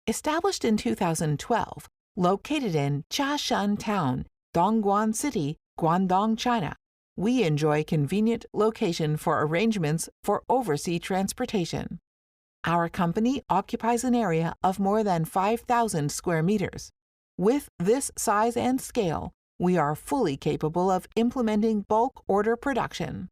Established in 2012, located in Jiashan Town, Dongguan City, Guangdong, China, we enjoy convenient location for arrangements for overseas transportation. Our company occupies an area of more than 5,000 square meters. With this size and scale, we are fully capable of implementing bulk order production.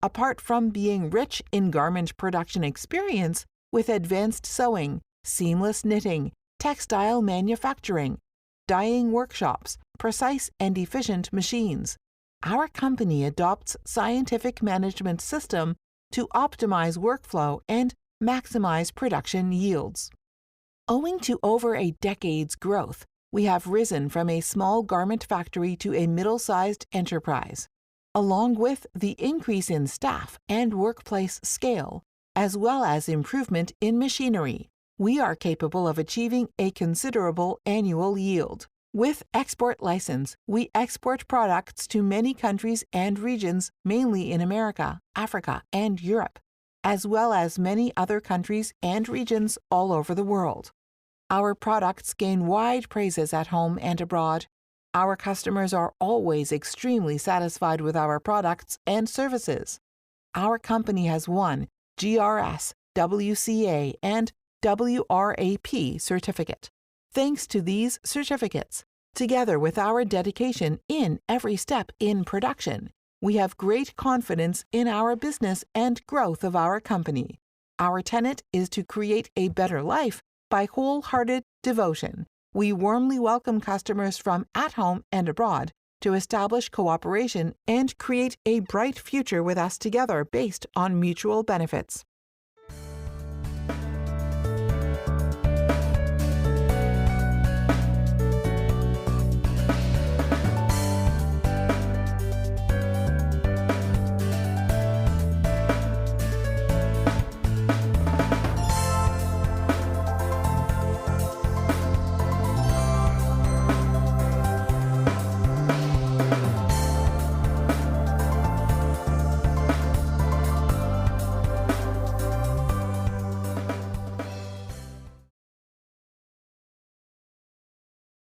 Apart from being rich in garment production experience with advanced sewing, seamless knitting, textile manufacturing, dyeing workshops, precise and efficient machines, our company adopts scientific management system to optimize workflow and maximize production yields. Owing to over a decade's growth, we have risen from a small garment factory to a middle-sized enterprise. Along with the increase in staff and workplace scale, as well as improvement in machinery, we are capable of achieving a considerable annual yield. With export license, we export products to many countries and regions, mainly in America, Africa, and Europe, as well as many other countries and regions all over the world. Our products gain wide praises at home and abroad. Our customers are always extremely satisfied with our products and services. Our company has won GRS, WCA, and WRAP certificate. Thanks to these certificates, together with our dedication in every step in production, we have great confidence in our business and growth of our company. Our tenet is to create a better life by wholehearted devotion. We warmly welcome customers from at home and abroad to establish cooperation and create a bright future with us together based on mutual benefits.